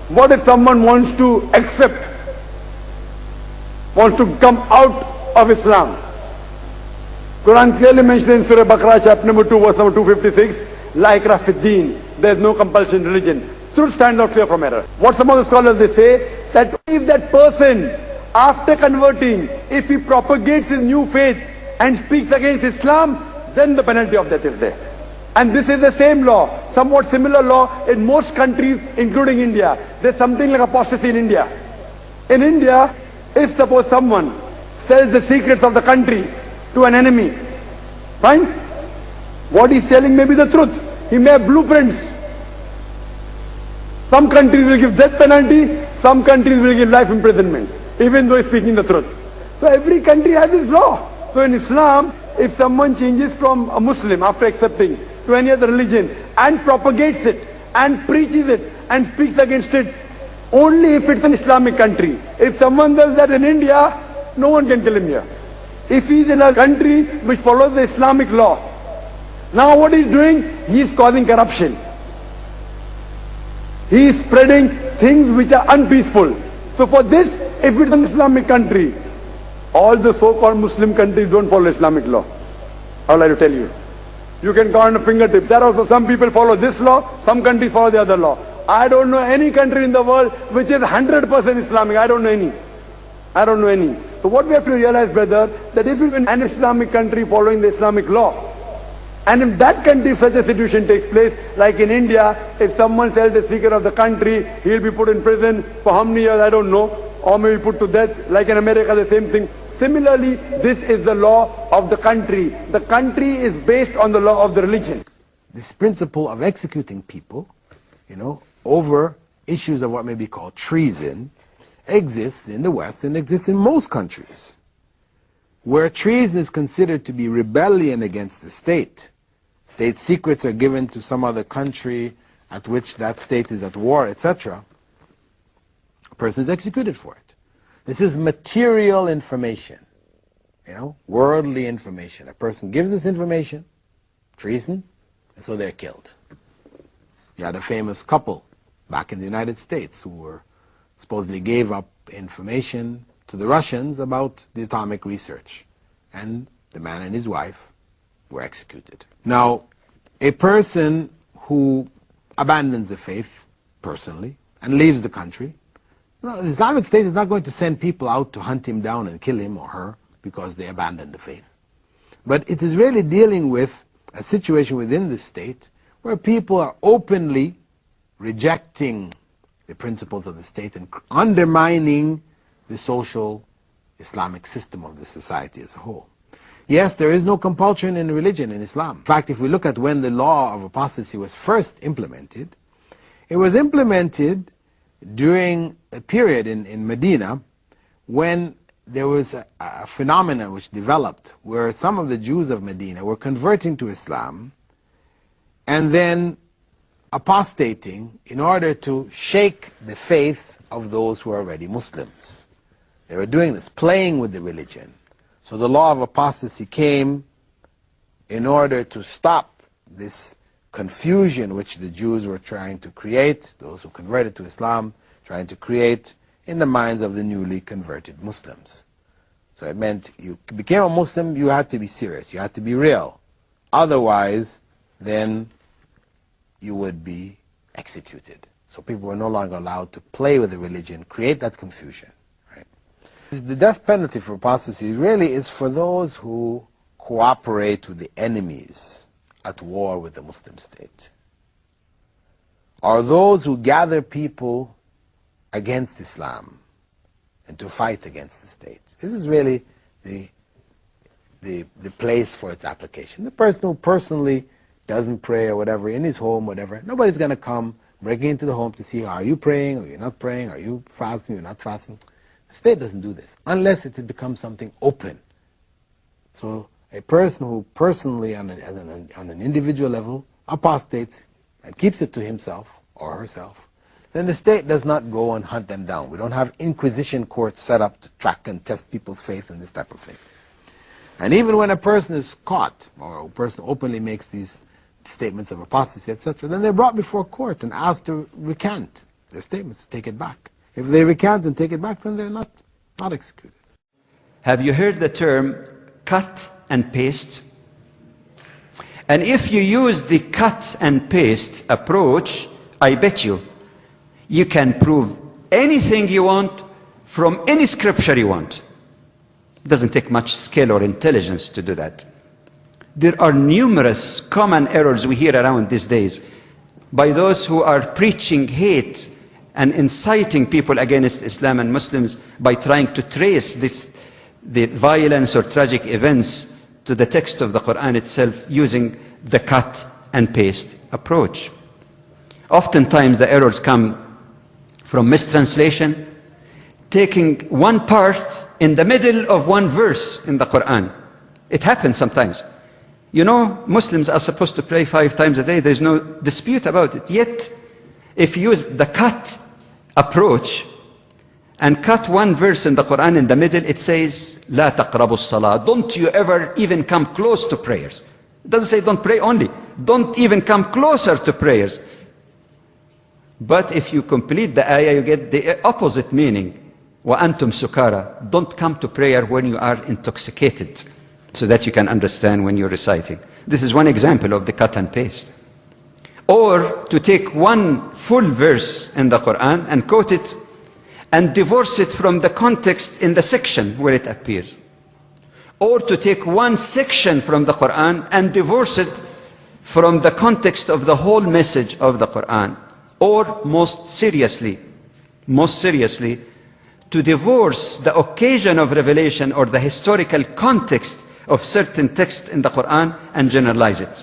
What if someone wants to accept, wants to come out of Islam? Quran clearly mentions in Surah Baqarah chapter number 2 verse number 256, La ikrah fid deen, there is no compulsion in religion. Truth stands out clear from error. What some of the scholars they say, that if that person after converting, if he propagates his new faith and speaks against Islam, then the penalty of death is there. And this is the same law, somewhat similar law in most countries, including India. There's something like apostasy in India. In India, if suppose someone sells the secrets of the country to an enemy, fine? What he's selling may be the truth. He may have blueprints. Some countries will give death penalty, some countries will give life imprisonment, even though he's speaking the truth. So every country has its law. So in Islam, if someone changes from a Muslim after accepting to any other religion and propagates it and preaches it and speaks against it, only if it's an Islamic country. If someone does that in India, no one can kill him here. If he's in a country which follows the Islamic law, now what he's doing, he's causing corruption. He is spreading things which are unpeaceful. So for this, if it's an Islamic country, all the so-called Muslim countries don't follow Islamic law. How will I tell you? You can count on the fingertips. There are also some people follow this law, some countries follow the other law. I don't know any country in the world which is 100% Islamic. I don't know any. I don't know any. So what we have to realize, brother, that if you're in an Islamic country following the Islamic law, and in that country such a situation takes place, like in India, if someone sells the secret of the country, he'll be put in prison for how many years, I don't know, or maybe put to death. Like in America, the same thing. Similarly, this is the law of the country. The country is based on the law of the religion. This principle of executing people, over issues of what may be called treason, exists in the West and exists in most countries. Where treason is considered to be rebellion against the state, state secrets are given to some other country at which that state is at war, etc., a person is executed for it. This is material information, worldly information. A person gives this information, treason, and so they're killed. You had a famous couple back in the United States who were supposedly gave up information to the Russians about the atomic research, and the man and his wife were executed. Now, a person who abandons the faith personally and leaves the country, the Islamic State is not going to send people out to hunt him down and kill him or her because they abandoned the faith. But it is really dealing with a situation within the state where people are openly rejecting the principles of the state and undermining the social Islamic system of the society as a whole. Yes, there is no compulsion in religion in Islam. In fact, if we look at when the law of apostasy was first implemented, it was implemented during a period in Medina when there was a phenomenon which developed where some of the Jews of Medina were converting to Islam and then apostating in order to shake the faith of those who are already Muslims. They were doing this, playing with the religion. So the law of apostasy came in order to stop this confusion which the Jews were trying to create, those who converted to Islam, trying to create in the minds of the newly converted Muslims. So it meant you became a Muslim, you had to be serious, you had to be real. Otherwise, then you would be executed. So people were no longer allowed to play with the religion, create that confusion. Right? The death penalty for apostasy really is for those who cooperate with the enemies at war with the Muslim state, or those who gather people against Islam and to fight against the state. This is really the place for its application. The person who personally doesn't pray or whatever, in his home, whatever, nobody's going to come breaking into the home to see, are you praying or you're not praying, are you fasting or you're not fasting. The state doesn't do this, unless it becomes something open. So a person who personally, on an individual level, apostates and keeps it to himself or herself, then the state does not go and hunt them down. We don't have inquisition courts set up to track and test people's faith and this type of thing. And even when a person is caught, or a person openly makes these statements of apostasy, etc., then they're brought before court and asked to recant. their statements, to take it back. If they recant and take it back, then they're not executed. Have you heard the term cut and paste? And if you use the cut and paste approach, I bet you can prove anything you want from any scripture you want. It doesn't take much skill or intelligence to do that. There are numerous common errors we hear around these days by those who are preaching hate and inciting people against Islam and Muslims by trying to trace the violence or tragic events to the text of the Quran itself using the cut and paste approach. Oftentimes the errors come from mistranslation, taking one part in the middle of one verse in the Quran. It happens sometimes. You know, Muslims are supposed to pray 5 times a day. There's no dispute about it. Yet, if you use the cut approach and cut one verse in the Quran in the middle, it says, لا تقربوا الصلاة. Don't you ever even come close to prayers. It doesn't say don't pray only. Don't even come closer to prayers. But if you complete the ayah, you get the opposite meaning. وَأَنْتُمْ سُكَارَى. Don't come to prayer when you are intoxicated, so that you can understand when you're reciting. This is one example of the cut and paste. Or to take one full verse in the Quran and quote it and divorce it from the context in the section where it appears. Or to take one section from the Quran and divorce it from the context of the whole message of the Quran. Or most seriously, to divorce the occasion of revelation or the historical context of certain text in the Quran and generalize it.